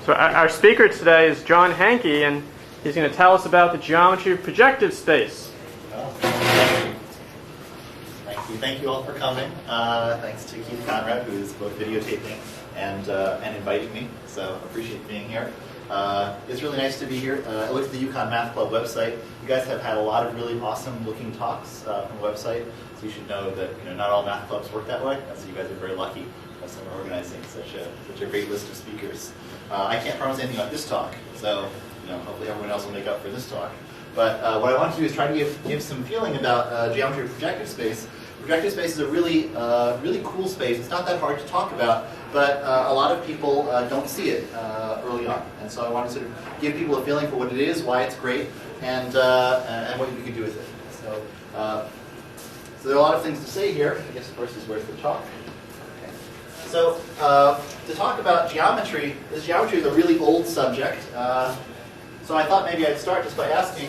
So our speaker today is John Hanke, and he's going to tell us about the geometry of projective space. Thank you all for coming. Thanks to Keith Conrad, who is both videotaping and inviting me. So appreciate being here. It's really nice to be here. I looked at the UConn Math Club website. You guys have had a lot of really awesome looking talks from the website. So you should know that not all math clubs work that way. So you guys are very lucky that someone organizing such a great list of speakers. I can't promise anything about this talk, so hopefully everyone else will make up for this talk. But what I want to do is try to give some feeling about geometry of projective space. Projective space is a really cool space. It's not that hard to talk about, but a lot of people don't see it early on. And so I want to sort of give people a feeling for what it is, why it's great, and what you can do with it. So there are a lot of things to say here. I guess first is where's the talk. Okay. So to talk about geometry, this geometry is a really old subject. So I thought maybe I'd start just by asking,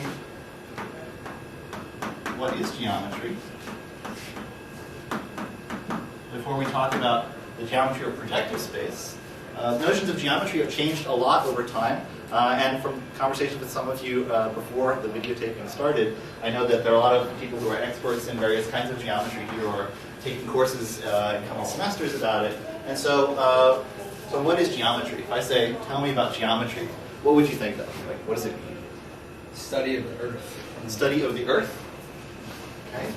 what is geometry? Before we talk about the geometry of projective space. Notions of geometry have changed a lot over time, and from conversations with some of you before the videotaping started, I know that there are a lot of people who are experts in various kinds of geometry here or taking courses in coming semesters about it. And so, so what is geometry? If I say, tell me about geometry, what would you think of? Like, what does it mean? Study of the Earth. Study of the Earth? Okay.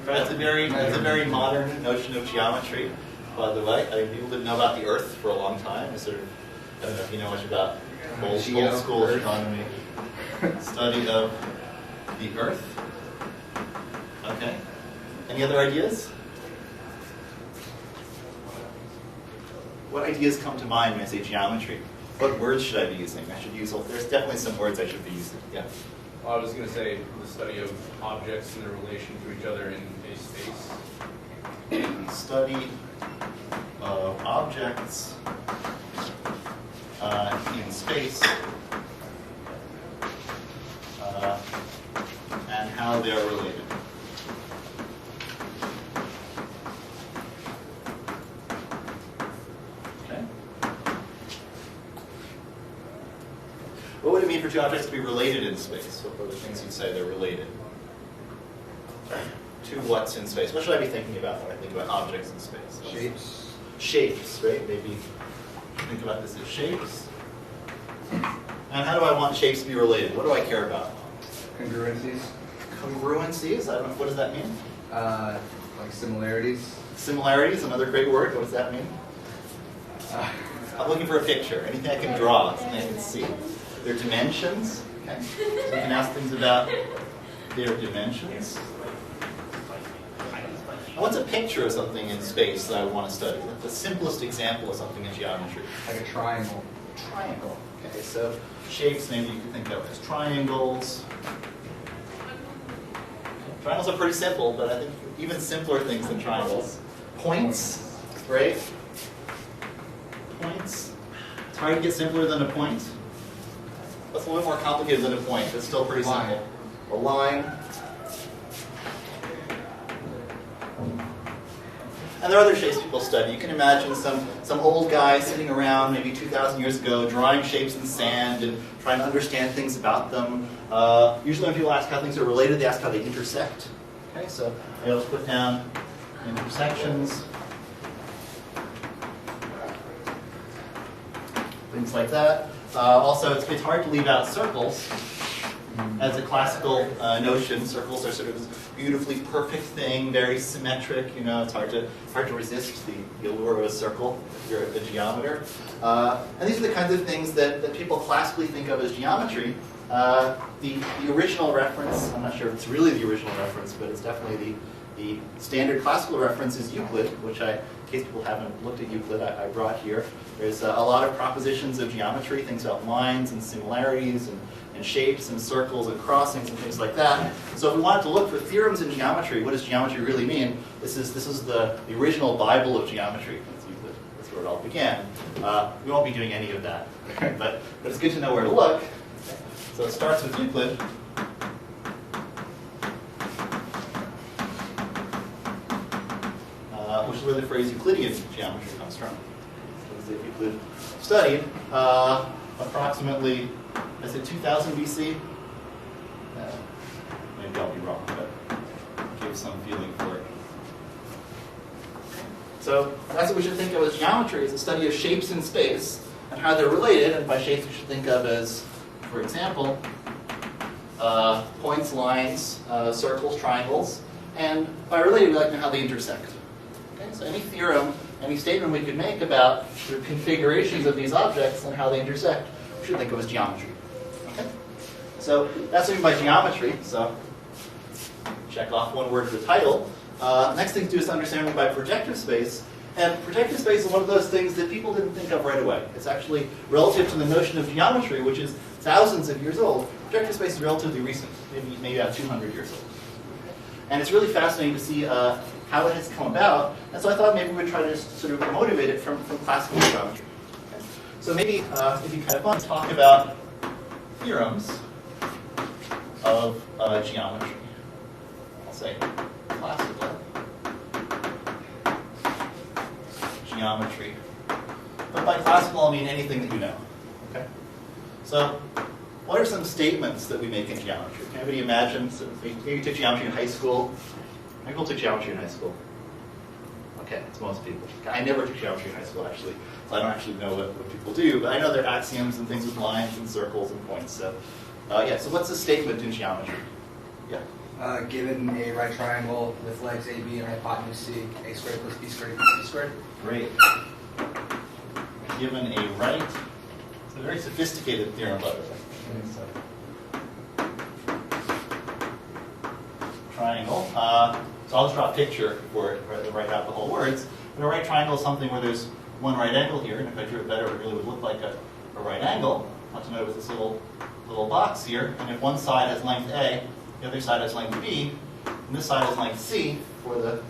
That's a very modern notion of geometry, by the way. I mean, people didn't know about the Earth for a long time. It's sort of, I don't know if you know much about old school astronomy. Study of the Earth. Okay. Any other ideas? What ideas come to mind when I say geometry? What words should I be using? There's definitely some words I should be using. Yeah. Well, I was going to say the study of objects and their relation to each other in a space. Study of objects in space and how they are related. Okay. What would it mean for two objects to be related in space? What are the things you'd say they're related? To what's in space? What should I be thinking about when I think about objects in space? Shapes. Shapes, right? Maybe think about this as shapes. And how do I want shapes to be related? What do I care about? Congruencies. Congruencies? I don't know. What does that mean? Like similarities. Similarities, another great word. What does that mean? I'm looking for a picture. Anything I can draw, something I can see. Their dimensions. Okay. So you can ask things about their dimensions. What's a picture of something in space that I want to study? The simplest example of something in geometry. Like a triangle. Triangle. Okay, so shapes maybe you can think of as triangles. Triangles are pretty simple, but I think even simpler things than triangles. Points, right? Points. It's hard to get simpler than a point. That's a little bit more complicated than a point. It's still pretty simple. A line. And there are other shapes people study. You can imagine some old guy sitting around maybe 2,000 years ago drawing shapes in sand and trying to understand things about them. Usually when people ask how things are related, they ask how they intersect. Okay, so I'll just put down intersections. Things like that. Also, it's hard to leave out circles. As a classical notion, circles are sort of this beautifully perfect thing, very symmetric. It's hard to resist the allure of a circle if you're a geometer. And these are the kinds of things that people classically think of as geometry. The original reference, I'm not sure if it's really the original reference, but it's definitely the standard classical reference is Euclid, which in case people haven't looked at Euclid, I brought here. There's a lot of propositions of geometry, things about lines and similarities and shapes and circles and crossings and things like that. So if we wanted to look for theorems in geometry, what does geometry really mean? This is the original Bible of geometry. That's where it all began. We won't be doing any of that, but it's good to know where to look. So it starts with Euclid. Which is where the phrase Euclidean geometry comes from. So that people have studied, approximately, I said 2000 BC? Maybe I'll be wrong, but give some feeling for it. So that's what we should think of as geometry, is the study of shapes in space and how they're related. And by shapes we should think of as, for example, points, lines, circles, triangles. And by related, we like to know how they intersect. Okay? So any theorem, any statement we could make about the configurations of these objects and how they intersect, we should think of as geometry. Okay? So that's what I mean by geometry. So check off one word for the title. Next thing to do is to understand what by projective space. And projective space is one of those things that people didn't think of right away. It's actually relative to the notion of geometry, which is thousands of years old. Projective space is relatively recent, maybe about 200 years old. And it's really fascinating to see how it has come about. And so I thought maybe we'd try to just sort of motivate it from classical geometry. Okay? So maybe it'd be kind of fun to talk about theorems of geometry. I'll say classical geometry. But by classical, I mean anything that you know. Okay? So what are some statements that we make in geometry? Can anybody imagine? So maybe you took geometry in high school. Maybe people took geometry in high school. Okay, it's most people. I never took geometry in high school, actually, so I don't actually know what people do. But I know there are axioms and things with lines and circles and points. So, so what's a statement in geometry? Yeah. Given a right triangle with legs A, B, and hypotenuse C, A squared plus B squared equals C squared. Great. Given a right, it's a very sophisticated theorem, by the way. So, triangle. So I'll just draw a picture for it, rather than write out the whole words. But a right triangle is something where there's one right angle here, and if I drew it better, it really would look like a right angle. Not to notice this little box here, and if one side has length A, the other side has length B, and this side has length C for the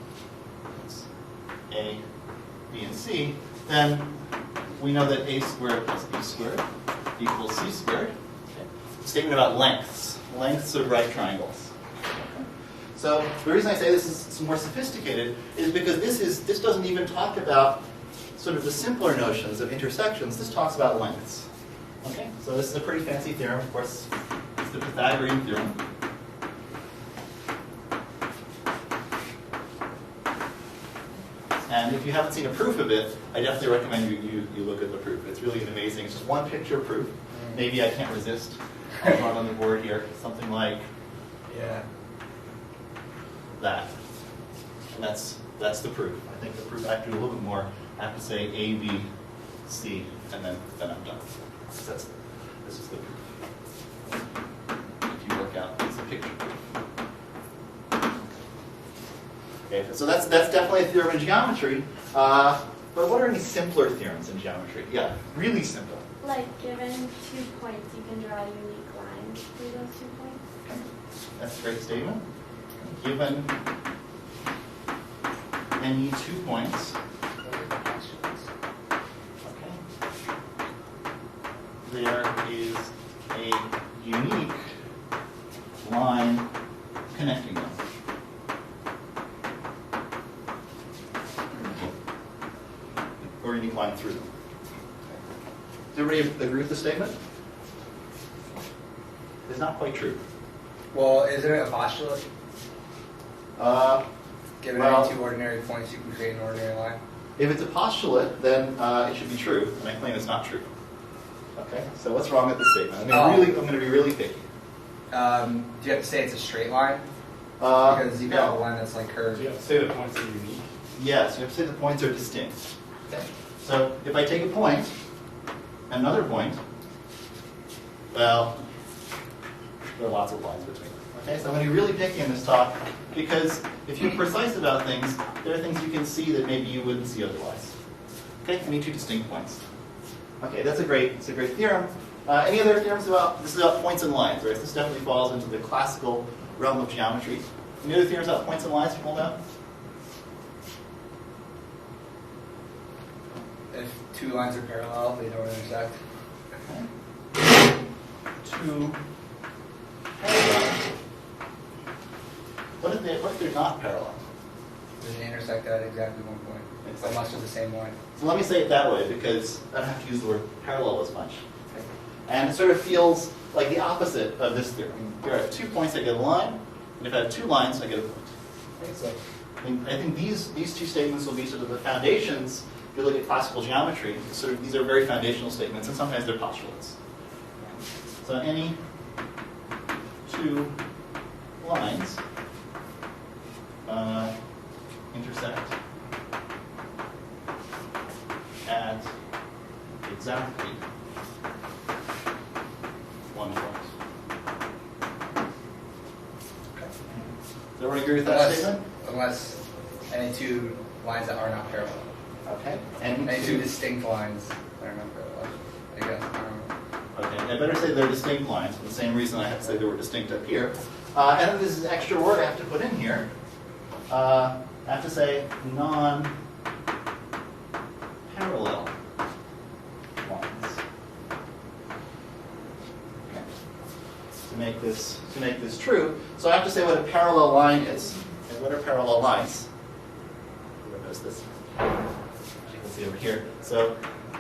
A, B, and C, then we know that A squared plus B squared equals C squared. Okay. Statement about lengths of right triangles. So the reason I say this is more sophisticated is because this doesn't even talk about sort of the simpler notions of intersections. This talks about lengths. Okay, so this is a pretty fancy theorem. Of course, it's the Pythagorean theorem. And if you haven't seen a proof of it, I definitely recommend you look at the proof. It's really an amazing, it's just one picture proof. Maybe I can't resist. I'll draw it on the board here. Something like that. And that's the proof. I think the proof, I have to do a little bit more. I have to say A, B, C, and then I'm done. So this is the proof. If you work out, it's a picture proof. Okay, so that's definitely a theorem in geometry. But what are any simpler theorems in geometry? Yeah, really simple. Like, given 2 points, you can draw a unique line through those 2 points. Okay. That's a great statement. Given any 2 points, okay, there is a unique line connecting them. Or unique line through them. Does everybody agree with the statement? It's not quite true. Well, isn't it a postulate? Given any 2 ordinary points, you can create an ordinary line. If it's a postulate, then it should be true, and I claim it's not true. Okay, so what's wrong with the statement? I'm going to be really picky. Do you have to say it's a straight line? Because you got a line that's like curved. Do you have to say the points are unique? Yes, you have to say the points are distinct. Okay. So if I take a point, another point, well, there are lots of lines between them. Okay, so I'm going to be really picky in this talk because if you're precise about things, there are things you can see that maybe you wouldn't see otherwise. Okay, I need 2 distinct points. Okay, it's a great theorem. Any other theorems about, this is about points and lines, right? This definitely falls into the classical realm of geometry. Any other theorems about points and lines people know? If 2 lines are parallel, they don't intersect. Okay. 2 parallel. What if they're not parallel? So they intersect at exactly one point. Exactly. Unless they're the same line. So let me say it that way because I don't have to use the word parallel as much. Okay? And it sort of feels like the opposite of this theorem. Here I have 2 points, I get a line, and if I have 2 lines, I get a point. Okay? So I think these 2 statements will be sort of the foundations. If you look at classical geometry, sort of these are very foundational statements, and sometimes they're postulates. So any 2 lines intersect at exactly 1 point. Okay. Does everyone agree with that statement? Unless any 2 lines that are not parallel. Okay. And Any 2 distinct lines that are not parallel, I guess. I don't know. Okay, I better say they're distinct lines for the same reason I have to say they were distinct up here. And then this is an extra word I have to put in here. I have to say non-parallel lines. Okay. To make this true, so I have to say what a parallel line is. Okay, what are parallel lines? Whoever knows this? As you can see over here. So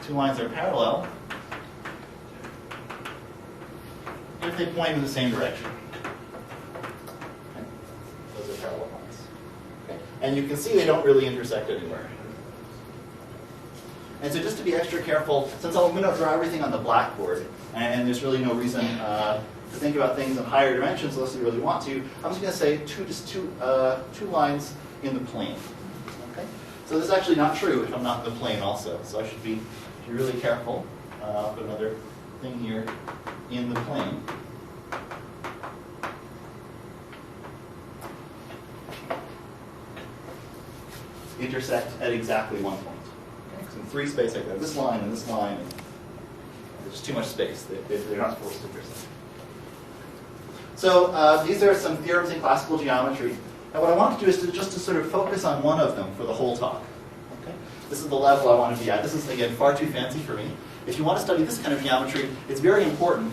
2 lines are parallel if they point in the same direction. Okay. Those are parallel lines. Okay. And you can see they don't really intersect anywhere. And so just to be extra careful, since I'm going to draw everything on the blackboard, and there's really no reason to think about things in higher dimensions unless you really want to, I'm just going to say two lines in the plane. Okay? So this is actually not true if I'm not in the plane also. So I should be really careful. I'll put another thing here in the plane. Intersect at exactly 1 point. Okay? So in 3 space, I got this line and this line. And there's just too much space. They're not supposed to intersect. So these are some theorems in classical geometry. And what I want to do is just to sort of focus on one of them for the whole talk. Okay? This is the level I want to be at. This is, again, far too fancy for me. If you want to study this kind of geometry, it's very important.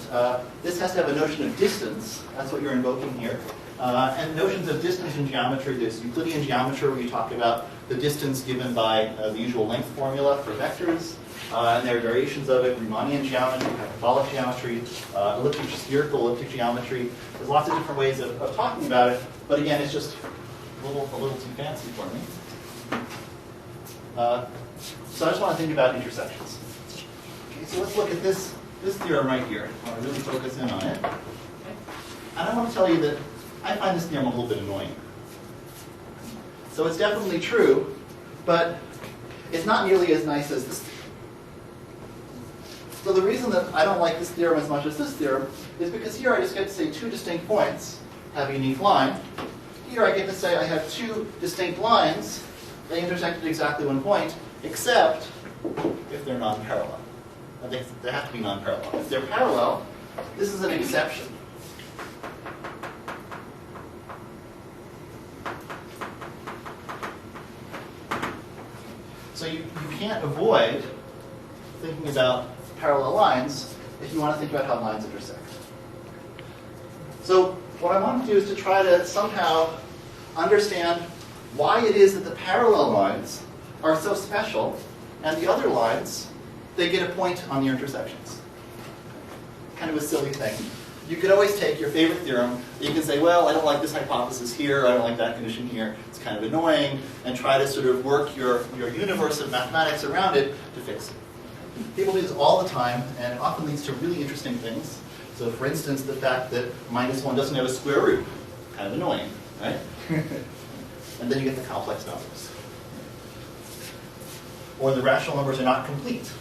This has to have a notion of distance. That's what you're invoking here. And notions of distance in geometry, there's Euclidean geometry where you talk about the distance given by the usual length formula for vectors. And there are variations of it, Riemannian geometry, hyperbolic geometry, elliptic, spherical elliptic geometry. There's lots of different ways of talking about it. But again, it's just a little too fancy for me. So I just want to think about intersections. Okay, so let's look at this theorem right here. I want to really focus in on it. Okay. And I want to tell you that I find this theorem a little bit annoying. So it's definitely true, but it's not nearly as nice as this theorem. So the reason that I don't like this theorem as much as this theorem is because here I just get to say 2 distinct points have a unique line. Here I get to say I have 2 distinct lines. They intersect at exactly 1 point, except if they're non-parallel. They have to be non-parallel. If they're parallel, this is an exception. So you can't avoid thinking about parallel lines if you want to think about how lines intersect. So what I want to do is to try to somehow understand why it is that the parallel lines are so special and the other lines, they get a point on the intersections. Kind of a silly thing. You could always take your favorite theorem, you can say, well, I don't like this hypothesis here, I don't like that condition here, it's kind of annoying, and try to sort of work your universe of mathematics around it to fix it. People do this all the time, and it often leads to really interesting things. So for instance, the fact that -1 doesn't have a square root, kind of annoying, right? And then you get the complex numbers. Or the rational numbers are not complete.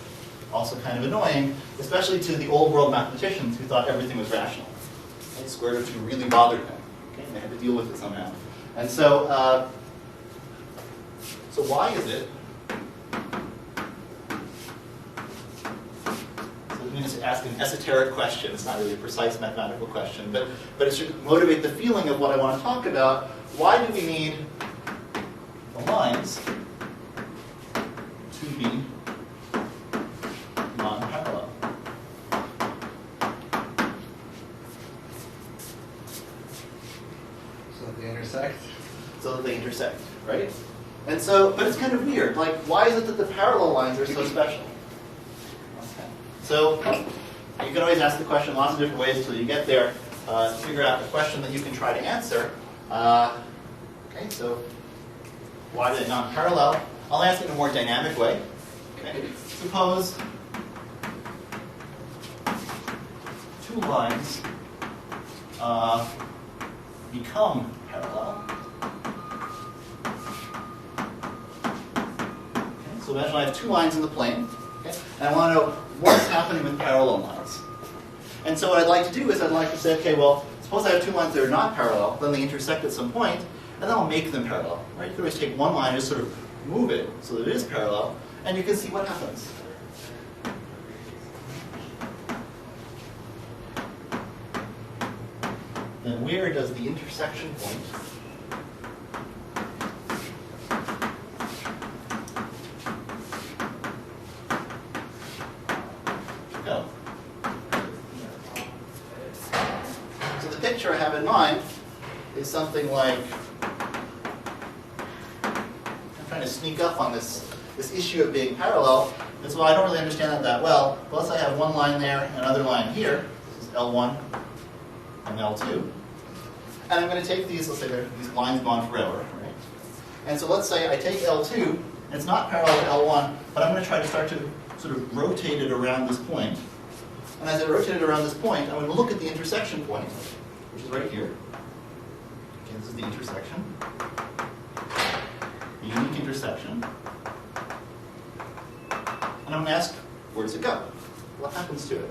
Also kind of annoying, especially to the old world mathematicians who thought everything was rational. Okay? Square root 2 really bothered them. Okay? And they had to deal with it somehow. And so, so why is it? So I'm going to ask an esoteric question. It's not really a precise mathematical question, but it should motivate the feeling of what I want to talk about. Why do we need the lines to be non-parallel? So that they intersect? So that they intersect, right? And so, but it's kind of weird. Like, why is it that the parallel lines are so special? Okay. So, you can always ask the question lots of different ways until you get there to figure out the question that you can try to answer. Okay, so why are they non-parallel? I'll ask it in a more dynamic way. Okay. Suppose two lines become parallel. Okay, so imagine I have two lines in the plane, okay, and I want to know what's happening with parallel lines. And so what I'd like to do is I'd like to say, okay, well, suppose I have two lines that are not parallel, then they intersect at some point, and then I'll make them parallel. Right? You can always take one line and just sort of move it so that it is parallel, and you can see what happens. Then where does the intersection point go? So the picture I have in mind is something like, I'm trying to sneak up on this issue of being parallel, and so I don't really understand that well. But let's say I have one line there and another line here. This is L1 and L2. And I'm going to take these, let's say these lines gone forever, right? And so let's say I take L2, and it's not parallel to L1, but I'm going to try to start to sort of rotate it around this point. And as I rotate it around this point, I'm going to look at the intersection point, which is right here. Okay, this is the intersection. The unique intersection. And I'm going to ask, where does it go? What happens to it?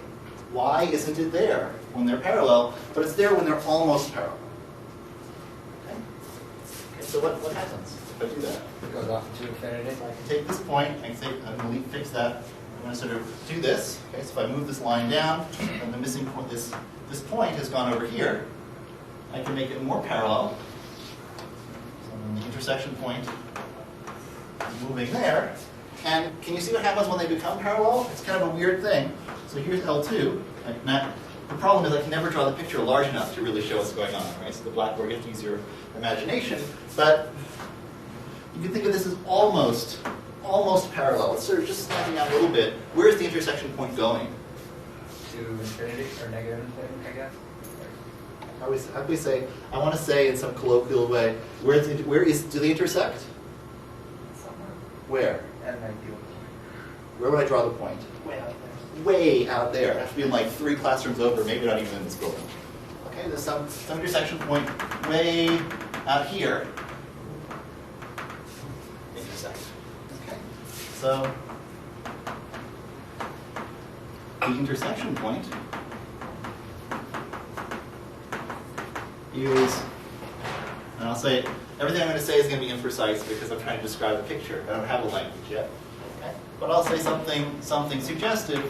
Why isn't it there when they're parallel, but it's there when they're almost parallel? Okay, so what happens if I do that? It goes off into infinity. I can take this point, I can say, I'm going to fix that. I'm going to sort of do this. Okay, so if I move this line down, and the missing point, this point has gone over here, I can make it more parallel. So then the intersection point is moving there. And can you see what happens when they become parallel? It's kind of a weird thing. So here's L2. The problem is I can never draw the picture large enough to really show what's going on, right? So the blackboard gets to use your imagination. But you can think of this as almost parallel. It's sort of just snapping out a little bit. Where's the intersection point going? To infinity, or negative infinity, I guess. How do we say, I want to say in some colloquial way, do they intersect? Somewhere. Where? At an ideal. Where would I draw the point? Way out there. Way out there. It has to be in like 3 classrooms over, maybe not even in this building. Okay, there's some intersection point way out here. Intersect. Okay, so the intersection point is, and I'll say, everything I'm going to say is going to be imprecise because I'm trying to describe a picture. I don't have a language yet. Okay? But I'll say something suggestive.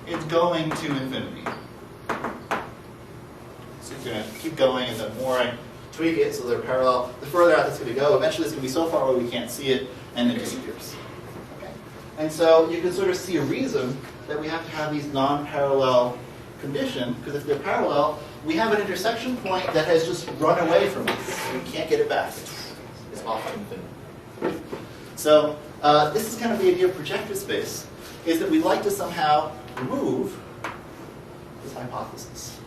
It's going to infinity. So it's going to keep going, and the more I tweak it so they're parallel, the further out it's going to go. Eventually it's going to be so far away we can't see it, and it disappears. Okay? And so you can sort of see a reason that we have to have these non-parallel condition, because if they're parallel, we have an intersection point that has just run away from us. We can't get it back. It's off at infinity. So this is kind of the idea of projective space, is that we'd like to somehow remove this hypothesis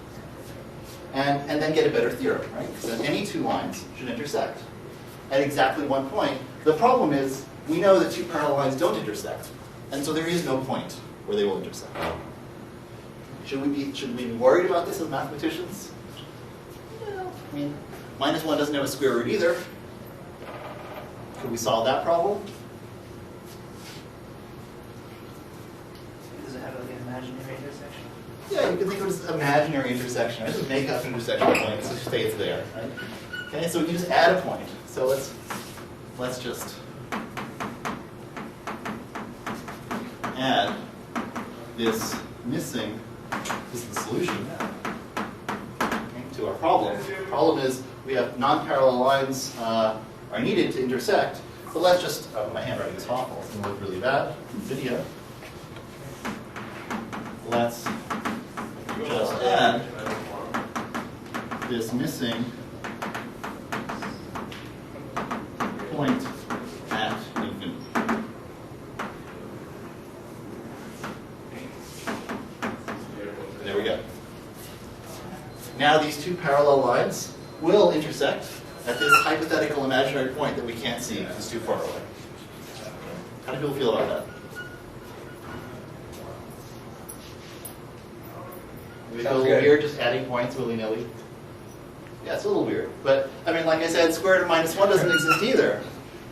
and then get a better theorem, right? Because then any two lines should intersect at exactly one point. The problem is we know that two parallel lines don't intersect, and so there is no point where they will intersect. Should we be worried about this as mathematicians? No. I mean, -1 doesn't have a square root either. Could we solve that problem? Does it have like an imaginary intersection? Yeah, you can think of it as imaginary intersection. I just make up an intersection point, so just say it's there, right? Okay, so we can just add a point. So let's just add this missing. This is the solution to our problem. The problem is we have non-parallel lines are needed to intersect. So let's just, my handwriting is awful, it's going to look really bad in video. Let's just add this missing point at now these two parallel lines will intersect at this hypothetical imaginary point that we can't see because it's too far away. How do people feel about that? We feel a little weird just adding points willy-nilly? Yeah, it's a little weird. But, I mean, like I said, square root of -1 doesn't exist either.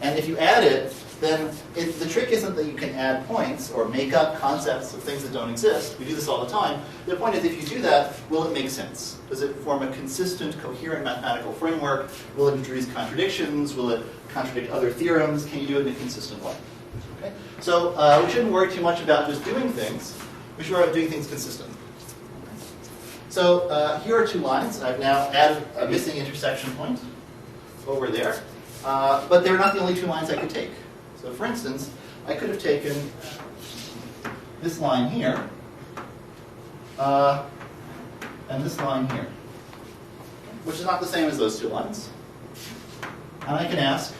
And if you add it, then the trick isn't that you can add points or make up concepts of things that don't exist. We do this all the time. The point is, if you do that, will it make sense? Does it form a consistent, coherent mathematical framework? Will it introduce contradictions? Will it contradict other theorems? Can you do it in a consistent way? Okay? So we shouldn't worry too much about just doing things. We should worry about doing things consistent. So here are two lines. I've now added a missing intersection point over there. But they're not the only two lines I could take. So for instance, I could have taken this line here and this line here, which is not the same as those two lines. And I can ask,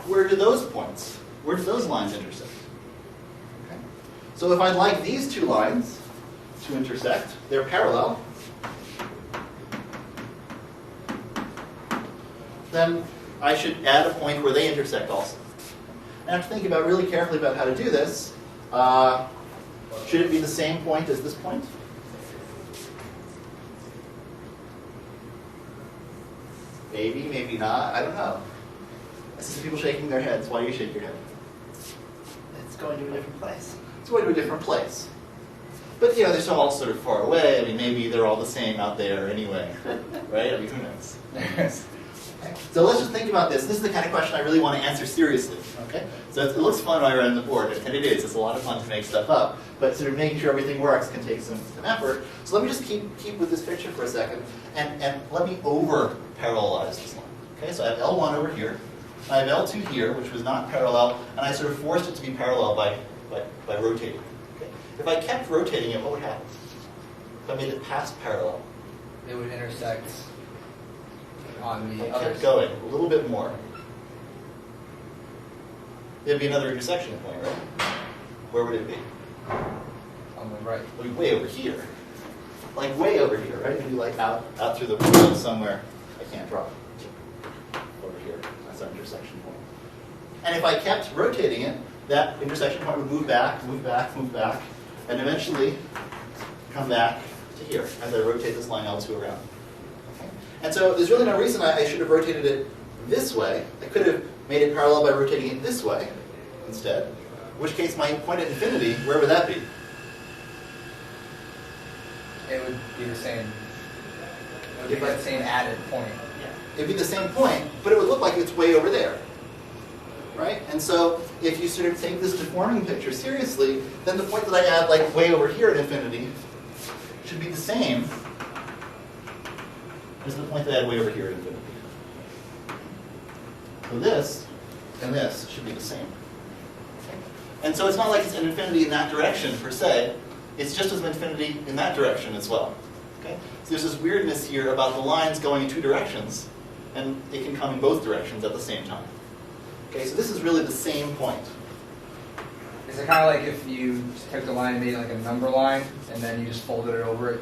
where do those points, where do those lines intersect? Okay. So if I'd like these two lines to intersect, they're parallel, then I should add a point where they intersect also. And I have to think about really carefully about how to do this. Should it be the same point as this point? Maybe, maybe not. I don't know. I see some people shaking their heads. Why do you shake your head? It's going to a different place. It's going to a different place. But you know, they're all sort of far away. I mean, maybe they're all the same out there anyway, right? I mean, who knows? So let's just think about this. This is the kind of question I really want to answer seriously. Okay? So it looks fun while you're on the board, and it is. It's a lot of fun to make stuff up. But sort of making sure everything works can take some effort. So let me just keep with this picture for a second, and let me over-parallelize this line. Okay? So I have L1 over here. I have L2 here, which was not parallel, and I sort of forced it to be parallel by rotating. Okay? If I kept rotating it, what would happen? If I made it past parallel? It would intersect on the I other kept going a little bit more. There'd be another intersection point, right? Where would it be? on the right. It would be way over here. Like way over here, right? It'd be like out through the window somewhere. I can't draw. Over here. That's our intersection point. And if I kept rotating it, that intersection point would move back, move back, move back, and eventually come back to here as I rotate this line L2 around. Okay. And so there's really no reason I should have rotated it this way. I could have made it parallel by rotating it this way instead, in which case my point at infinity, where would that be? It would be the same. It would be that same added point. It'd be the same point, but it would look like it's way over there. Right? And so if you sort of take this deforming picture seriously, then the point that I add like way over here at infinity should be the same as the point that I add way over here at infinity. So this and this should be the same. Okay? And so it's not like it's an infinity in that direction per se, it's just as an infinity in that direction as well. Okay? So there's this weirdness here about the lines going in two directions, and it can come in both directions at the same time. Okay, so this is really the same point. Is it kind of like if you took the line and made it like a number line, and then you just folded it over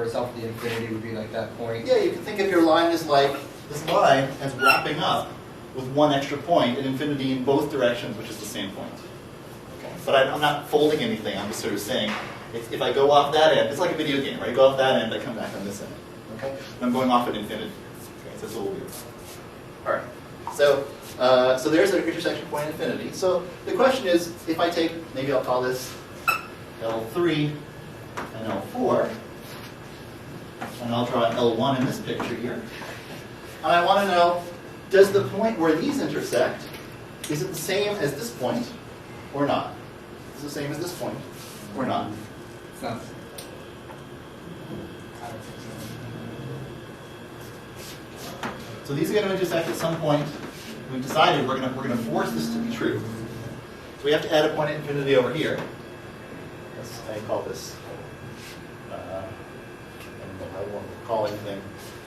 itself, the infinity would be like that point? Yeah, you can think of your line as like this line as wrapping up with one extra point at infinity in both directions, which is the same point. Okay, but I'm not folding anything. I'm just sort of saying, if I go off that end, it's like a video game, right? I go off that end, I come back on this end. Okay, and I'm going off at infinity. Okay, so it's a little weird. All right, so there's an intersection point at infinity. So the question is, if I take, maybe I'll call this L3 and L4, and I'll draw an L1 in this picture here, and I want to know, does the point where these intersect, is it the same as this point or not? Is it the same as this point or not? It's not. So these are going to intersect at some point. We've decided we're going to force this to be true. So we have to add a point at infinity over here. I call this, I don't know how I want to call anything.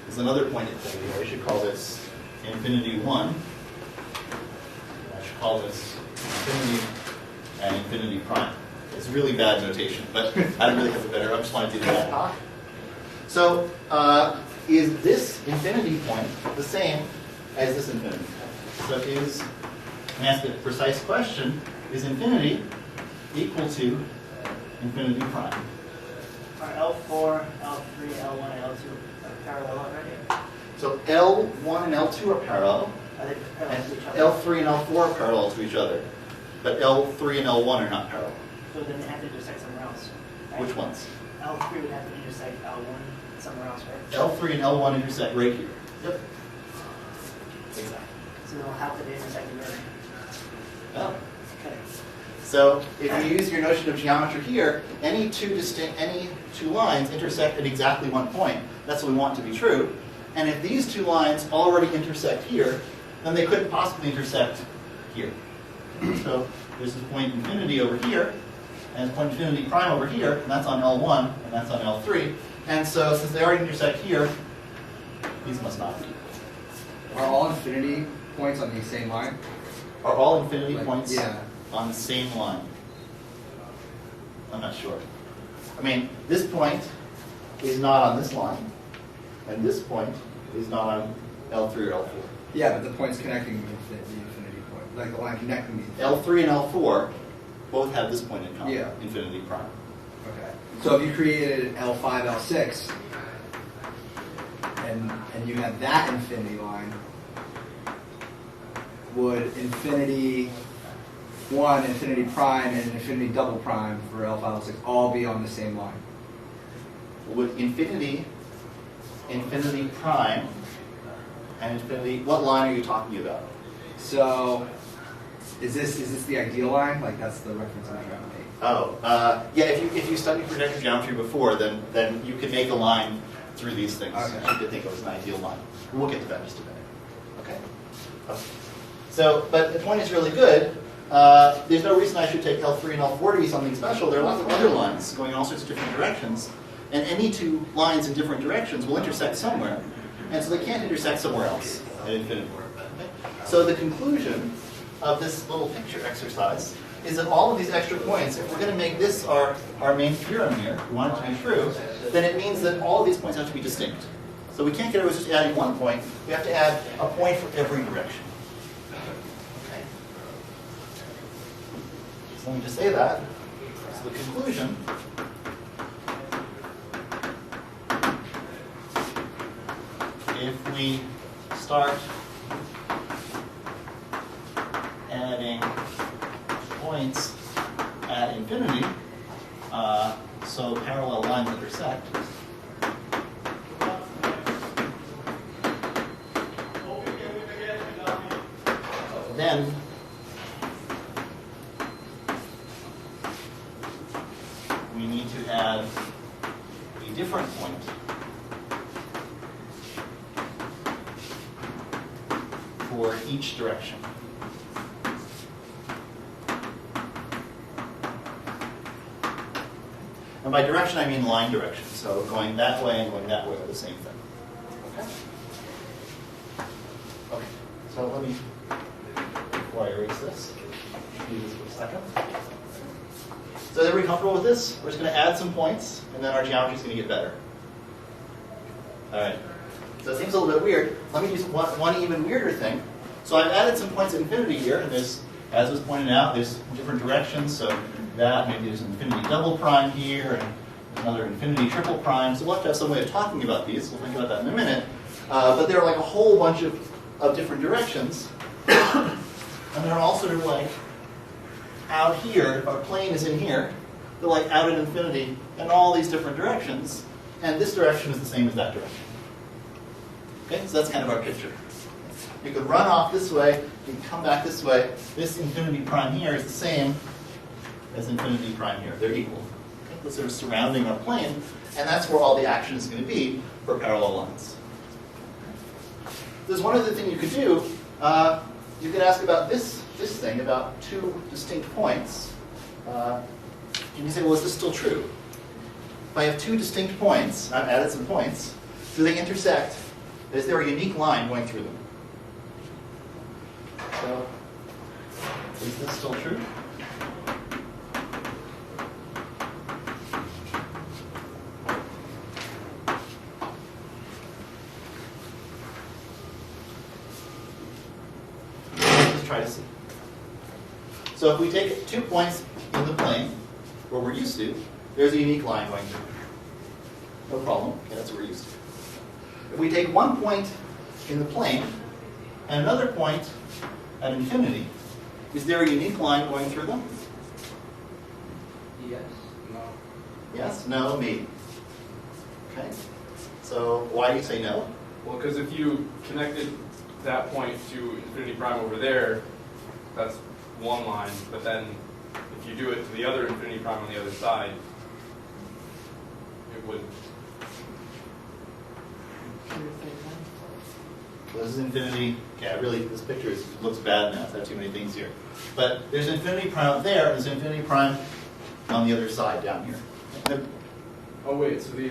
There's another point at infinity. I should call this infinity 1. I should call this infinity and infinity prime. It's really bad notation, but I don't really have a better, I just want to do that ad hoc. So is this infinity point the same as this infinity point? So is, let me ask a precise question, is infinity equal to infinity prime? Are L4, L3, L1, and L2 parallel already? So L1 and L2 are parallel, Are they parallel and to each other? L3 and L4 are parallel to each other. But L3 and L1 are not parallel. So then they have to intersect somewhere else. Right? Which ones? L3 would have to intersect L1 somewhere else, right? L3 and L1 intersect right here. Yep. Exactly. So then how could they intersect in there? Oh. Okay. So if you use your notion of geometry here, any two lines intersect at exactly one point. That's what we want to be true. And if these two lines already intersect here, then they couldn't possibly intersect here. So there's this point infinity over here, and this point infinity prime over here, and that's on L1, and that's on L3. And so since they already intersect here, these must not be. Are all infinity points on the same line? Are all infinity Like, points yeah. on the same line? I'm not sure. I mean, this point is not on this line, and this point is not on L3 or L4. Yeah, but the points connecting the infinity point, like the line connecting these. L3 and L4 both have this point in common, Yeah. infinity prime. Okay. So if you created L5, L6, and you had that infinity line, would infinity 1, infinity prime, and infinity double prime for L5, L6 all be on the same line? Would infinity prime, and infinity, what line are you talking about? So is this the ideal line? Like that's the reference I'm trying to make. Oh, yeah, if you studied projective geometry before, then you can make a line through these things. Okay. You could think of it as an ideal line. We'll get to that in just a minute. Okay? Okay. So, but the point is really good. There's no reason I should take L3 and L4 to be something special. There are lots of other lines going in all sorts of different directions. And any two lines in different directions will intersect somewhere. And so they can't intersect somewhere else at infinity. Okay? So the conclusion of this little picture exercise is that all of these extra points, if we're going to make this our main theorem here, we want it to be true, then it means that all of these points have to be distinct. So we can't get away with just adding one point. We have to add a point for every direction. Okay. So let me just say that. So the conclusion if we start adding points at infinity, so parallel lines intersect, then we need to add a different point for each direction. And by direction, I mean line direction. So going that way and going that way are the same thing. Okay? Okay. So let me, before I erase this, do this for a second. So is everybody comfortable with this? We're just going to add some points, and then our geometry is going to get better. All right. So it seems a little bit weird. Let me do one even weirder thing. So I've added some points at infinity here, and there's, as was pointed out, there's different directions. So that, maybe there's an infinity double prime here, and there's another infinity triple prime. So we'll have to have some way of talking about these. We'll think about that in a minute. But there are like a whole bunch of different directions. And they're all sort of like out here. If our plane is in here, they're like out at infinity in all these different directions. And this direction is the same as that direction. Okay, so that's kind of our picture. You could run off this way, you can come back this way. This infinity prime here is the same as infinity prime here. They're equal. Okay? They're sort of surrounding our plane, and that's where all the action is going to be for parallel lines. There's one other thing you could do. You could ask about this thing, about two distinct points. And you say, well, is this still true? If I have two distinct points, I've added some points, do they intersect? Is there a unique line going through them? So, is this still true? try to see. So if we take 2 points in the plane, where we're used to, there's a unique line going through. No problem. Okay, that's what we're used to. If we take 1 point in the plane and another point at infinity, is there a unique line going through them? Yes. No. Yes, no, maybe. Okay. So why do you say no? Well, because if you connected that point to infinity prime over there, that's one line. But then if you do it to the other infinity prime on the other side, it would. Well, this is infinity. Yeah, really, this picture looks bad now. It's got too many things here. But there's infinity prime up there, and there's infinity prime on the other side down here. Oh wait, so the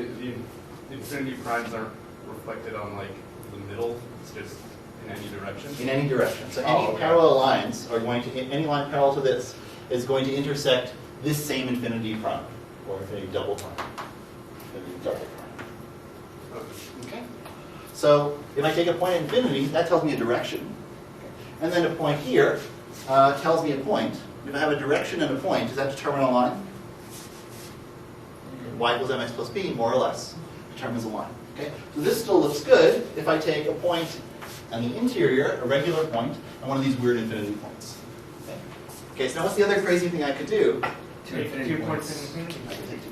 infinity primes aren't reflected on like the middle. It's just in any direction. In any direction. So Oh, any okay. parallel lines are going to, any line parallel to this is going to intersect this same infinity prime, or infinity double prime. Infinity double prime. Okay? So if I take a point at infinity, that tells me a direction. And then a point here tells me a point. If I have a direction and a point, does that determine a line? Y equals mx plus b, more or less, determines a line. Okay? So this still looks good if I take a point on the interior, a regular point, and one of these weird infinity points. Okay, so now what's the other crazy thing I could do? Two infinity points. I could take 2 points at infinity.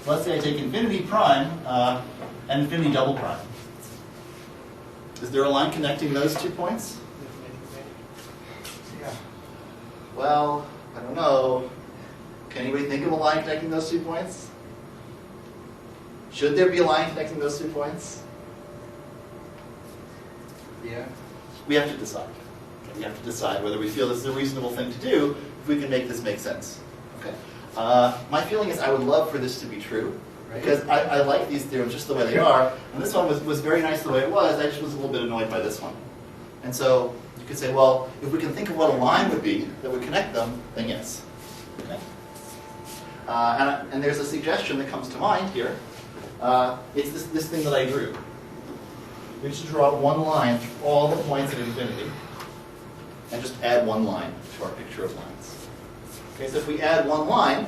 Let's say I take infinity prime and infinity double prime. Is there a line connecting those 2 points? Yeah. Well, I don't know. Can anybody think of a line connecting those 2 points? Should there be a line connecting those 2 points? Yeah. We have to decide. We have to decide whether we feel this is a reasonable thing to do, if we can make this make sense. Okay. My feeling is I would love for this to be true, because I like these theorems just the way they are, and this one was very nice the way it was. I just was a little bit annoyed by this one. And so you could say, well, if we can think of what a line would be that would connect them, then yes. Okay. And there's a suggestion that comes to mind here. It's this thing that I drew. We just draw one line through all the points at infinity, and just add one line to our picture of lines. Okay, so if we add one line,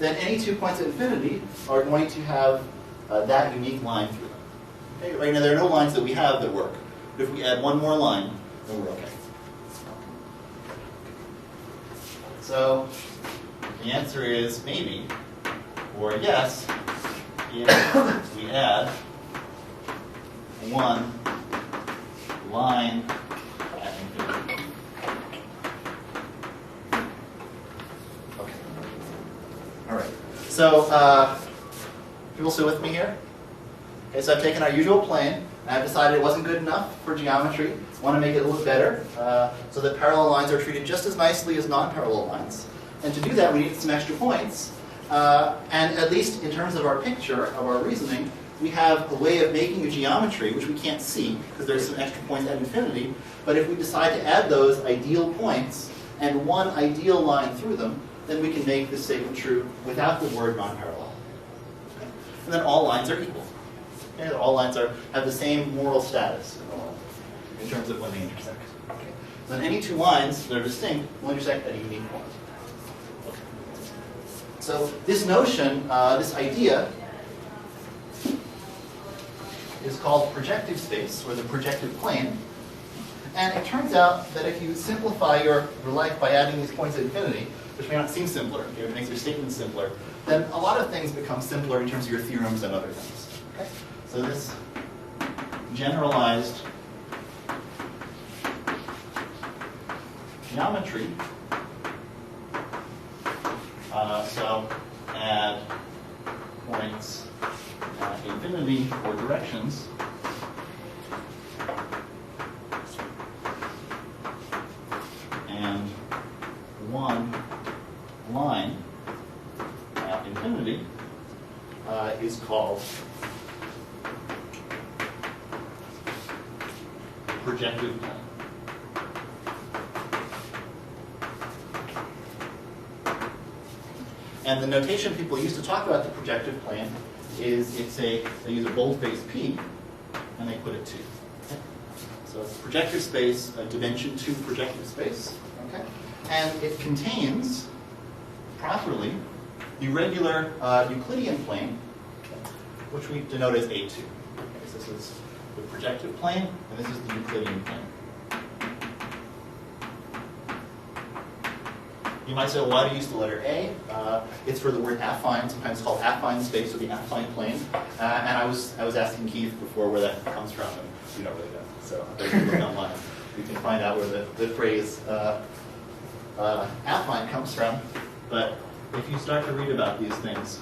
then any 2 points at infinity are going to have that unique line through them. Okay, right now there are no lines that we have that work. But if we add one more line, then we're okay. So the answer is maybe, or yes, if we add one line at infinity. Okay. All right. So people still with me here? Okay, so I've taken our usual plane, and I've decided it wasn't good enough for geometry. I want to make it a little better, so that parallel lines are treated just as nicely as non-parallel lines. And to do that, we need some extra points. And at least in terms of our picture, of our reasoning, we have a way of making a geometry, which we can't see, because there's some extra points at infinity. But if we decide to add those ideal points and one ideal line through them, then we can make this statement true without the word non-parallel. Okay? And then all lines are equal. Okay? All lines have the same moral status in terms of when they intersect. Okay? Then any 2 lines that are distinct will intersect at a unique point. Okay. So this notion, this idea, is called projective space, or the projective plane. And it turns out that if you simplify your life by adding these points at infinity, which may not seem simpler, it makes your statement simpler, then a lot of things become simpler in terms of your theorems and other things. Okay? So this generalized geometry, so add points at infinity or directions, and one line at infinity is called projective plane. And the notation people use to talk about the projective plane is they use a boldface P, and they put it 2. Okay? So it's a projective space, a dimension 2 projective space. Okay? And it contains, properly, the regular Euclidean plane, which we denote as A2. Okay, so this is the projective plane, and this is the Euclidean plane. You might say, well, why do you use the letter A? It's for the word affine, sometimes called affine space or the affine plane. And I was asking Keith before where that comes from, and we don't really know. So I bet you look online. You can find out where the phrase affine comes from. But if you start to read about these things,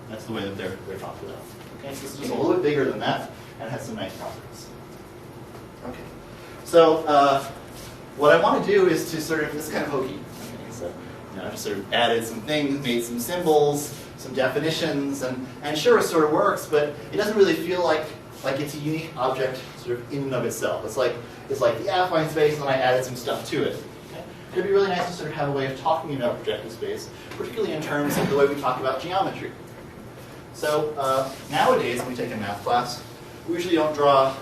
that's the way that they're talked about. Okay, so this is just a little bit bigger than that, and has some nice properties. Okay, so what I want to do is to sort of, this is kind of hokey. Okay, so I just sort of added some things, made some symbols, some definitions, and sure, it sort of works, but it doesn't really feel like it's a unique object sort of in and of itself. It's like the affine space, and then I added some stuff to it. Okay? It'd be really nice to sort of have a way of talking about projective space, particularly in terms of the way we talk about geometry. So nowadays, when we take a math class, we usually don't draw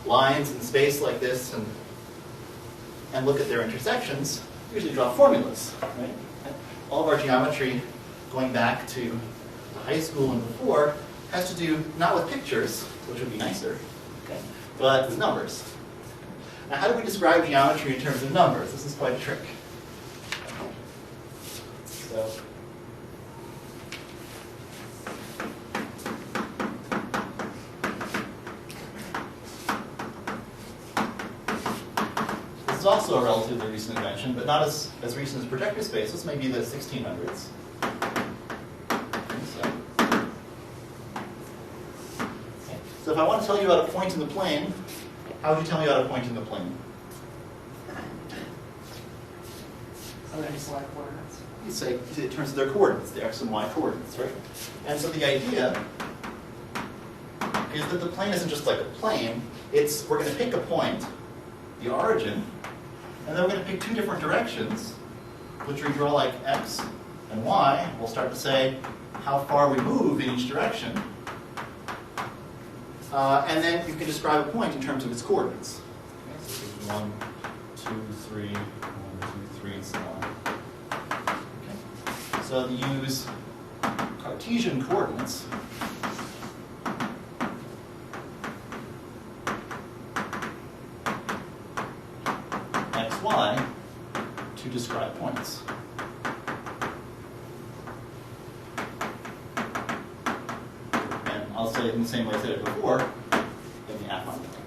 lines in space like this and look at their intersections. We usually draw formulas, right? All of our geometry, going back to high school and before, has to do not with pictures, which would be nicer, okay, but with numbers. Now, how do we describe geometry in terms of numbers? This is quite a trick. So, this is also a relatively recent invention, but not as recent as projective space. This may be the 1600s. So if I want to tell you about a point in the plane, how would you tell me about a point in the plane? Are there any y coordinates? You say in terms of their coordinates, the x and y coordinates, right? And so the idea is that the plane isn't just like a plane. We're going to pick a point, the origin, and then we're going to pick two different directions, which we draw like x and y. We'll start to say how far we move in each direction. And then you can describe a point in terms of its coordinates. Okay, so this is 1, 2, 3, 1, 2, 3, and so on. Okay. So you use Cartesian coordinates. X, y, to describe points. I'll say it in the same way I said it before, in the affine plane.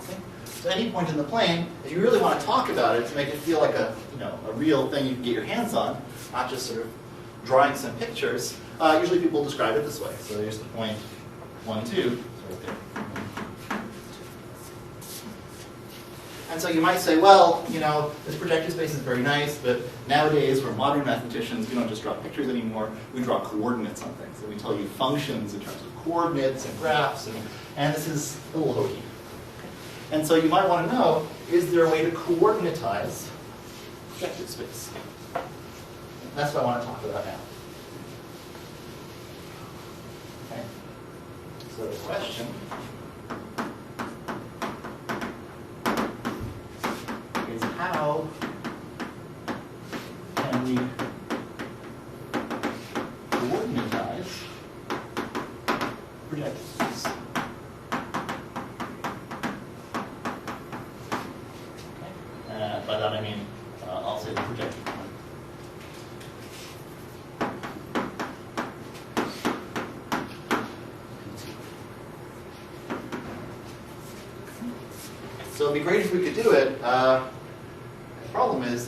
Okay? So any point in the plane, if you really want to talk about it to make it feel like a real thing you can get your hands on, not just sort of drawing some pictures, usually people describe it this way. So there's the point 1, 2, right there. And so you might say, well, this projective space is very nice, but nowadays we're modern mathematicians, we don't just draw pictures anymore, we draw coordinates on things. So we tell you functions in terms of coordinates and graphs, and this is a little hokey. And so you might want to know, is there a way to coordinatize projective space? That's what I want to talk about now. Okay. So the question is, how can we coordinatize projective space? Okay. By that I mean, I'll say the projective point. So it'd be great if we could do it. The problem is,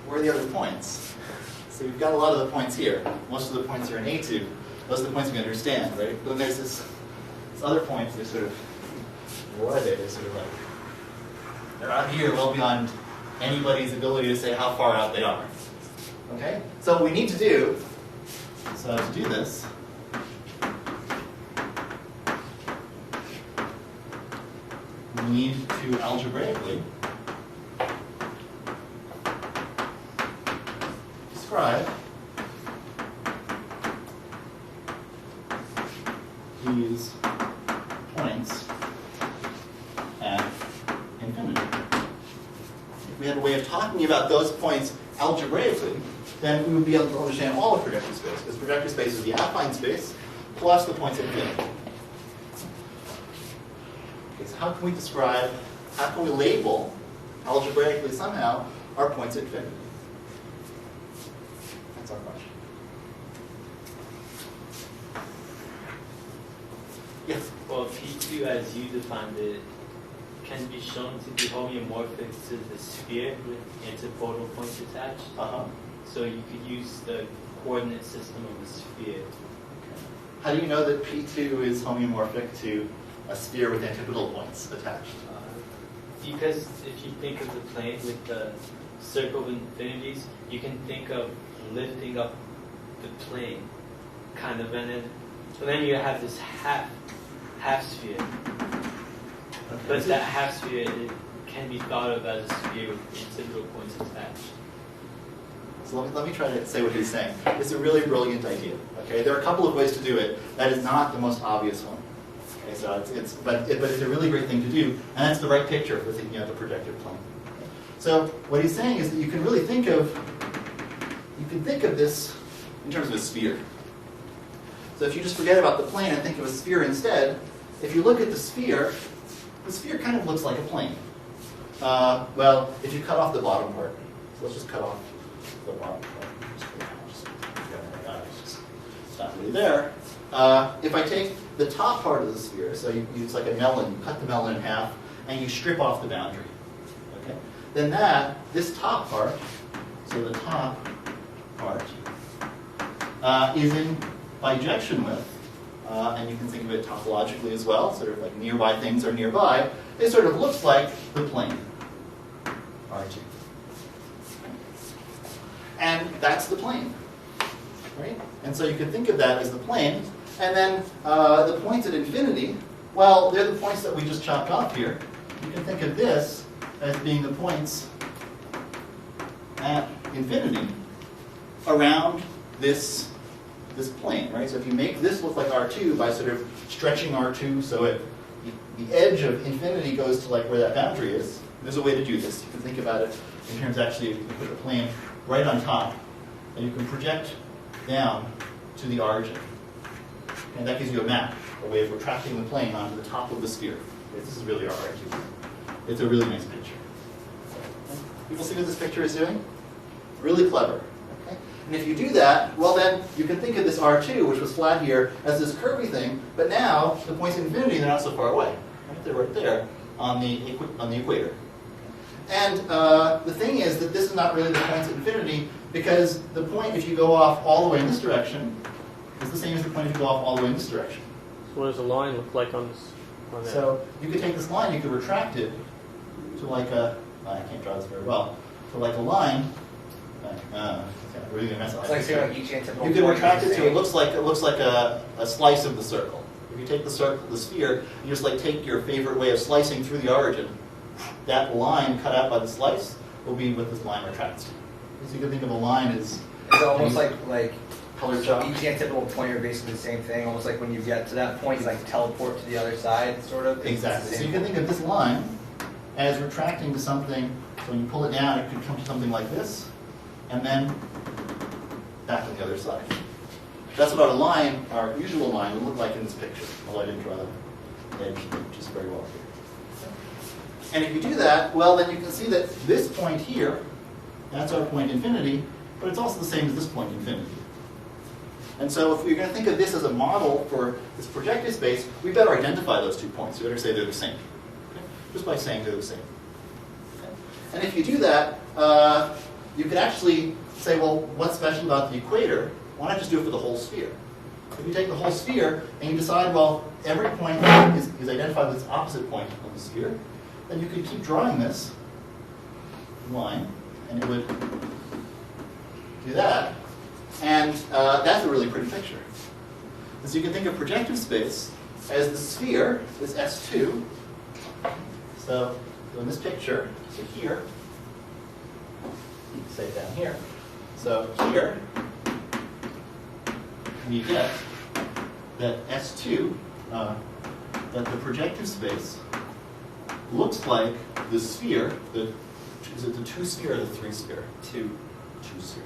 where are the other points? So we've got a lot of the points here. Most of the points are in A2. Those are the points we understand, right? But then there's this other points. They're sort of, what are they? They're sort of like, they're out here, well beyond anybody's ability to say how far out they are. Okay? So what we need to do, to do this, we need to algebraically describe these points at infinity. If we had a way of talking about those points algebraically, then we would be able to understand all of projective space, because projective space is the affine space plus the points at infinity. Okay, so how can we describe, how can we label algebraically somehow our points at infinity? That's our question. Yes? Well, P2, as you defined it, can be shown to be homeomorphic to the sphere with antipodal points attached. So you could use the coordinate system of the sphere. How do you know that P2 is homeomorphic to a sphere with antipodal points attached? Because if you think of the plane with the circle of infinities, you can think of lifting up the plane, kind of, and then you have this half sphere. Okay. But that half sphere, it can be thought of as a sphere with antipodal points attached. So let me try to say what he's saying. It's a really brilliant idea. Okay, there are a couple of ways to do it. That is not the most obvious one. Okay, so but it's a really great thing to do, and that's the right picture for thinking of the projective plane. So what he's saying is that you can really think of this in terms of a sphere. So if you just forget about the plane and think of a sphere instead, if you look at the sphere kind of looks like a plane. Well, if you cut off the bottom part, so let's just cut off the bottom part. It's not really there. If I take the top part of the sphere, so it's like a melon, you cut the melon in half, and you strip off the boundary. Okay? Then this top part, so the top part, is in bijection with, and you can think of it topologically as well, sort of like nearby things are nearby. It sort of looks like the plane, R2. And that's the plane, right? And so you can think of that as the plane. And then the points at infinity, well, they're the points that we just chopped off here. You can think of this as being the points at infinity around this plane, right? So if you make this look like R2 by sort of stretching R2 so the edge of infinity goes to like where that boundary is, there's a way to do this. You can think about it in terms actually, if you put the plane right on top, and you can project down to the origin. And that gives you a map, a way of retracting the plane onto the top of the sphere. Okay, this is really our R2. It's a really nice picture. People see what this picture is doing? Really clever. Okay? And if you do that, well then, you can think of this R2, which was flat here, as this curvy thing, but now the points at infinity, they're not so far away. Right? They're right there on the equator. And the thing is that this is not really the points at infinity, because the point, if you go off all the way in this direction, is the same as the point if you go off all the way in this direction. So what does the line look like on this? On that? So you could take this line, you could retract it to like I can't draw this very well, to like a line. We're going to mess up. It's like saying like each antipodal You could point retract is it the to it same. looks like a slice of the circle. If you take the sphere, you just like take your favorite way of slicing through the origin. That line cut out by the slice will be what this line retracts to. So you can think of a line as It's almost like colored chalk. each antipodal point are basically the same thing. Almost like when you get to that point, you like teleport to the other side, sort of. Exactly. So you can think of this line as retracting to something. So when you pull it down, it could come to something like this, and then back to the other side. That's what our usual line would look like in this picture. Although I didn't draw the edge just very well here. And if you do that, well, then you can see that this point here, that's our point infinity, but it's also the same as this point infinity. And so if you're going to think of this as a model for this projective space, we better identify those 2 points. We better say they're the same. Okay? Just by saying they're the same. Okay? And if you do that, you could actually say, well, what's special about the equator? Why not just do it for the whole sphere? If you take the whole sphere and you decide, well, every point is identified with its opposite point of the sphere, then you could keep drawing this line, and it would do that. And that's a really pretty picture. And so you can think of projective space as the sphere, this S2. So in this picture, so here, you can say it down here. So here, we get that S2, that the projective space looks like the sphere, is it the 2 sphere or the 3 sphere? 2. 2 sphere.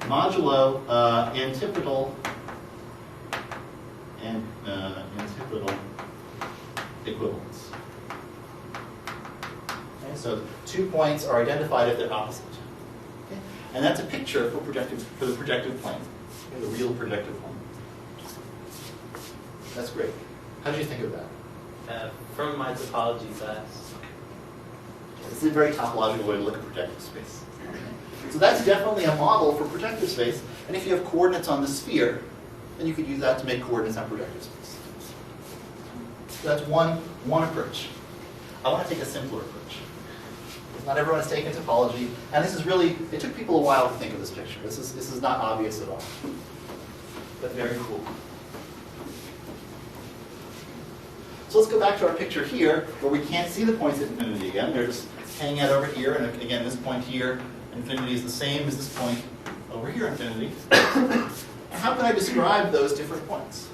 Okay. Modulo antipodal and antipodal equivalence. Okay, so 2 points are identified if they're opposite. Okay. And that's a picture for the projective plane, okay, the real projective plane. That's great. How did you think of that? From my topology class. This is a very topological way to look at projective space. So that's definitely a model for projective space. And if you have coordinates on the sphere, then you could use that to make coordinates on projective space. So that's one approach. I want to take a simpler approach. Not everyone has taken topology, and this is really, it took people a while to think of this picture. This is not obvious at all, but very cool. So let's go back to our picture here, where we can't see the points at infinity again. They're just hanging out over here, and again, this point here, infinity is the same as this point over here, infinity. And how can I describe those different points?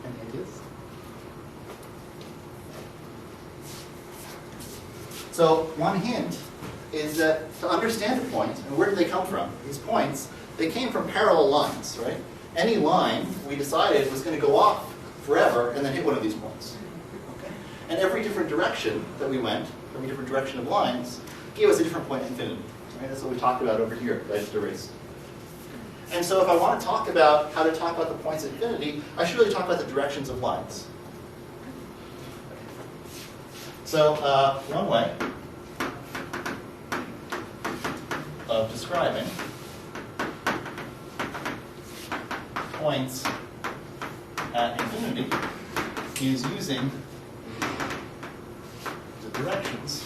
Any ideas? So one hint is that to understand a point, and where did they come from? These points, they came from parallel lines, right? Any line we decided was going to go off forever and then hit one of these points. Okay? And every different direction that we went, every different direction of lines, gave us a different point at infinity. Right? That's what we talked about over here that I just erased. And so if I want to talk about how to talk about the points at infinity, I should really talk about the directions of lines. So one way of describing points at infinity is using the directions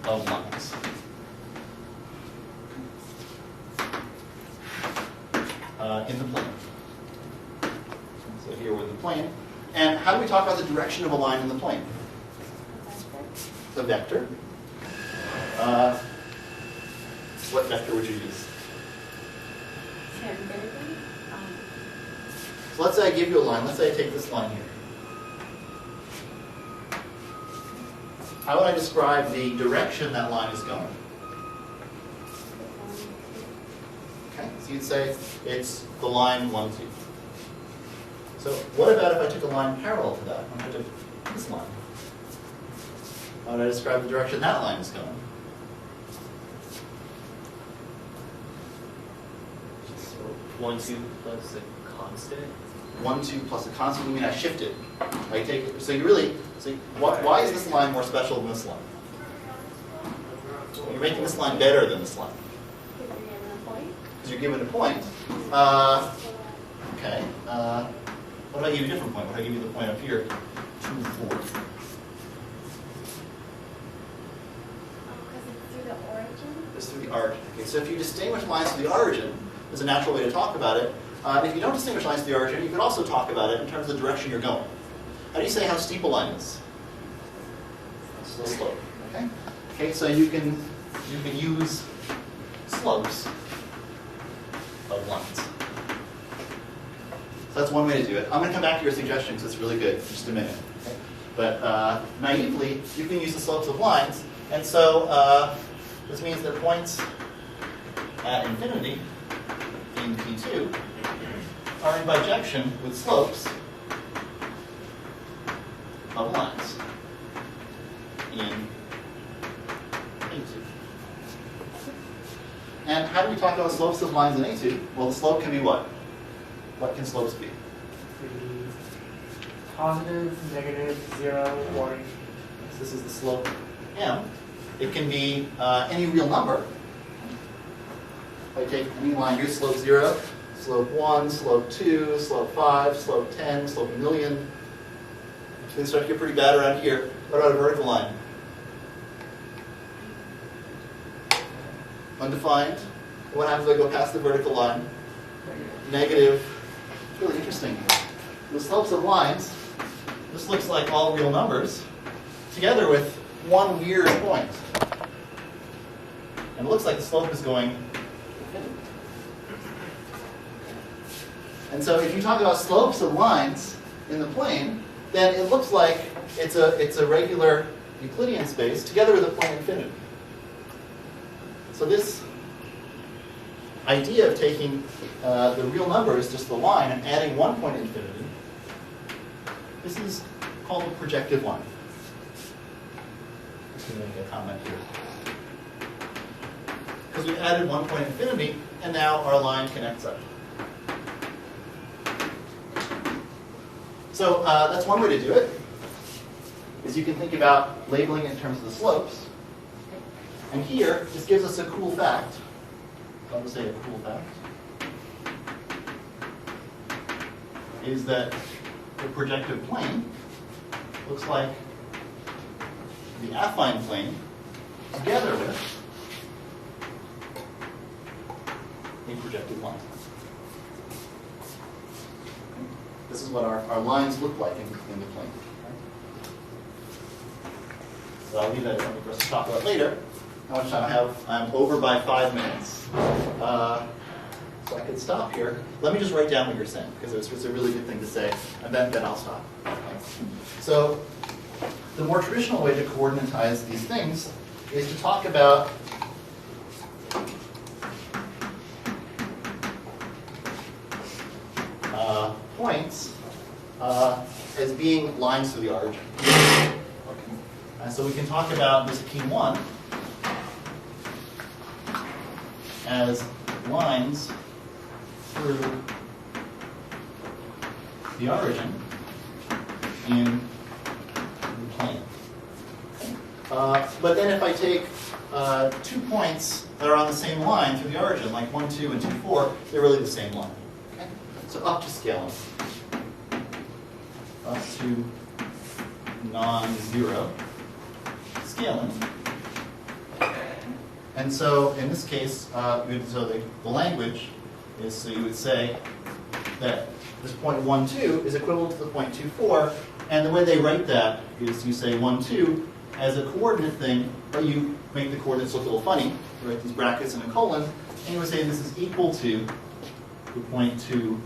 of lines. In the plane. So here we're in the plane. And how do we talk about the direction of a line in the plane? The vector. What vector would you use? So let's say I give you a line. Let's say I take this line here. How would I describe the direction that line is going? Okay, so you'd say it's the line 1, 2. So what about if I took a line parallel to that? What if I took this line? How would I describe the direction that line is going? So 1, 2 plus a constant. 1, 2 plus a constant. You mean I shift it? I take it. So you really, why is this line more special than this line? You're making this line better than this line. Because you're given a point. Okay. What if I give you a different point? What if I give you the point up here? 2, 4. Because it's through the origin? It's through the origin. Okay, so if you distinguish lines to the origin, there's a natural way to talk about it. And if you don't distinguish lines to the origin, you can also talk about it in terms of the direction you're going. How do you say how steep a line is? The slope. Okay. Okay, so you can use slopes of lines. So that's one way to do it. I'm going to come back to your suggestion because it's really good in just a minute. Okay? But naively, you can use the slopes of lines. And so this means that points at infinity in P2 are in bijection with slopes of lines in A2. And how do we talk about slopes of lines in A2? Well, the slope can be what? What can slopes be? Positive, negative, 0, or So this is the slope m. It can be any real number. If I take any line here, slope 0, slope 1, slope 2, slope 5, slope 10, slope a million. Things start to get pretty bad around here. What about a vertical line? Undefined. What happens if I go past the vertical line? Negative. It's really interesting. The slopes of lines, this looks like all real numbers, together with one weird point. And it looks like the slope is going infinity. And so if you talk about slopes of lines in the plane, then it looks like it's a regular Euclidean space together with a plane infinity. So this idea of taking the real numbers, just the line, and adding one point infinity, this is called a projective line. Just going to make a comment here. Because we've added one point infinity, and now our line connects up. So that's one way to do it, is you can think about labeling it in terms of the slopes. And here, this gives us a cool fact. I'll just say a cool fact. Is that the projective plane looks like the affine plane together with a projective line. This is what our lines look like in the plane. So I'll leave that as something for us to talk about later. How much time I have? I'm over by 5 minutes. So I could stop here. Let me just write down what you're saying, because it's a really good thing to say, and then I'll stop. Okay. So the more traditional way to coordinatize these things is to talk about points as being lines through the origin. So we can talk about this P1 as lines through the origin in the plane. But then if I take 2 points that are on the same line through the origin, like 1, 2, and 2, 4, they're really the same line. Okay? So up to scaling. Up to non-zero scaling. And so in this case, the language is, so you would say that this point 1, 2 is equivalent to the point 2, 4, and the way they write that is you say 1, 2 as a coordinate thing, but you make the coordinates look a little funny. You write these brackets and a colon, and you would say this is equal to the point 2.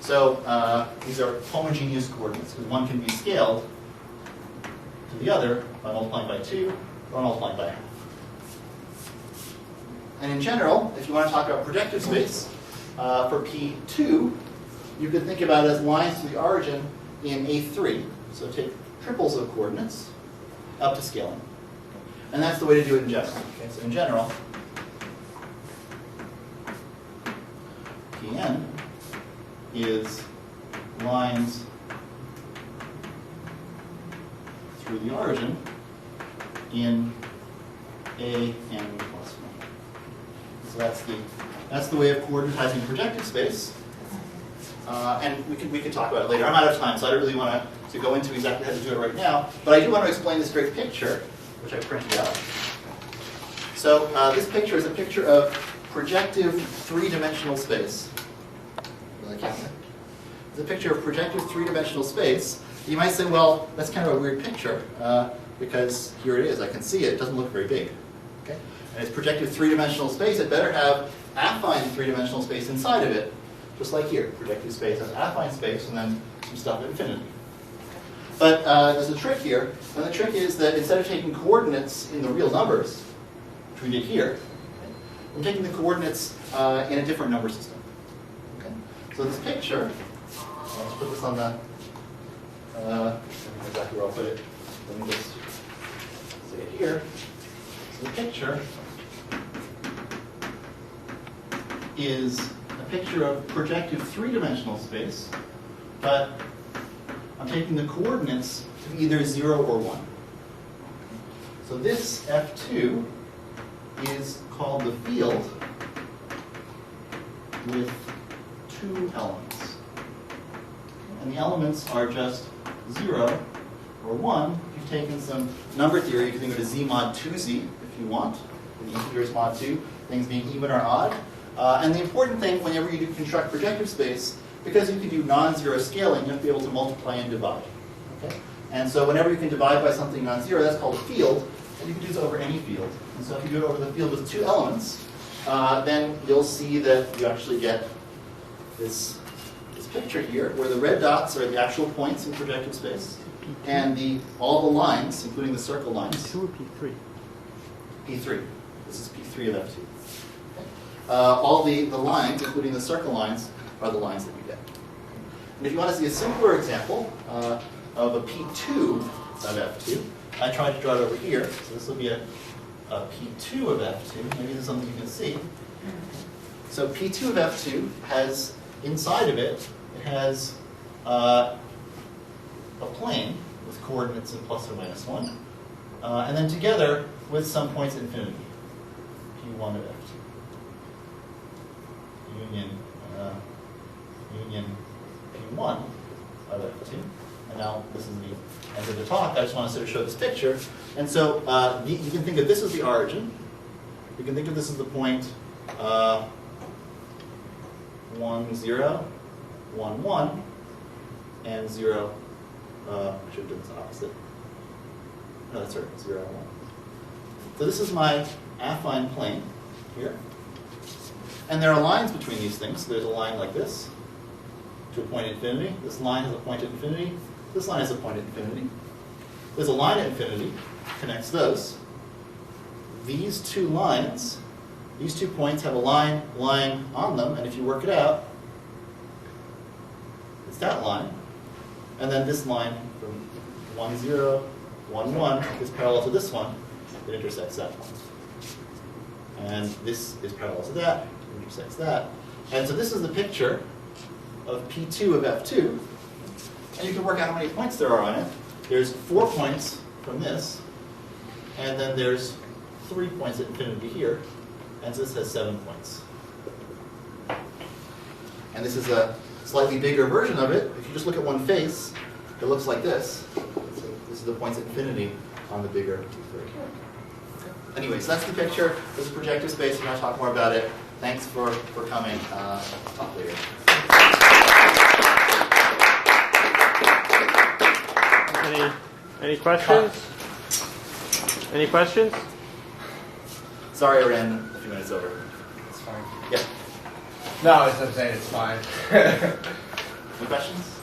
So these are homogeneous coordinates, because one can be scaled to the other by multiplying by 2 or multiplying by half. And in general, if you want to talk about projective space, for P2, you could think about it as lines to the origin in A3. So take triples of coordinates up to scaling. And that's the way to do it in general. Okay, so in general, Pn is lines through the origin in A n plus 1. So that's the way of coordinatizing projective space. And we can talk about it later. I'm out of time, so I don't really want to go into exactly how to do it right now. But I do want to explain this great picture, which I printed out. So this picture is a picture of projective three-dimensional space. It's a picture of projective three-dimensional space. You might say, well, that's kind of a weird picture, because here it is. I can see it. It doesn't look very big. Okay? And it's projective three-dimensional space. It better have affine three-dimensional space inside of it, just like here. Projective space has affine space, and then some stuff at infinity. But there's a trick here, and the trick is that instead of taking coordinates in the real numbers, which we did here, I'm taking the coordinates in a different number system. Okay? So this picture, let's put this on the, I don't know exactly where I'll put it. Let me just say it here. So the picture is a picture of projective three-dimensional space, but I'm taking the coordinates to be either 0 or 1. So this F2 is called the field with 2 elements. And the elements are just 0 or 1. You've taken some number theory. You can go to Z mod 2Z if you want. The integers mod 2, things being even or odd. And the important thing whenever you do construct projective space Because you can do non-zero scaling, you have to be able to multiply and divide. Okay? And so whenever you can divide by something non-zero, that's called a field, and you can do this over any field. And so if you do it over the field with two elements, then you'll see that you actually get this picture here, where the red dots are the actual points in projective space, and all the lines, including the circle lines. P2 or P3? P3. This is P3 of F2. Okay. All the lines, including the circle lines, are the lines that you get. And if you want to see a simpler example of a P2 of F2, I tried to draw it over here. So this will be a P2 of F2. Maybe this is something you can see. So P2 of F2 has, inside of it, it has a plane with coordinates in plus or minus 1. And then together with some points at infinity. P1 of F2. Union P1 of F2. And now this is the end of the talk. I just want to sort of show this picture. And so you can think of this as the origin. You can think of this as the point 1, 0, 1, 1, and 0. I should have done this opposite. No, that's right, 0, 1. So this is my affine plane here. And there are lines between these things. So there's a line like this to a point at infinity. This line has a point at infinity. This line has a point at infinity. There's a line at infinity, connects those. These two lines, these 2 points have a line lying on them, and if you work it out, it's that line. And then this line from 1, 0, 1, 1 is parallel to this one. It intersects that one. And this is parallel to that, it intersects that. And so this is the picture of P2 of F2. And you can work out how many points there are on it. There's 4 points from this, and then there's 3 points at infinity here. And so this has 7 points. And this is a slightly bigger version of it. If you just look at one face, it looks like this. So this is the points at infinity on the bigger P3. Anyway, so that's the picture. This is projective space. We're going to talk more about it. Thanks for coming. Talk later. Any questions? Any questions? Sorry I ran a few minutes over. It's fine. Yeah. No, I'm saying it's fine. Any questions?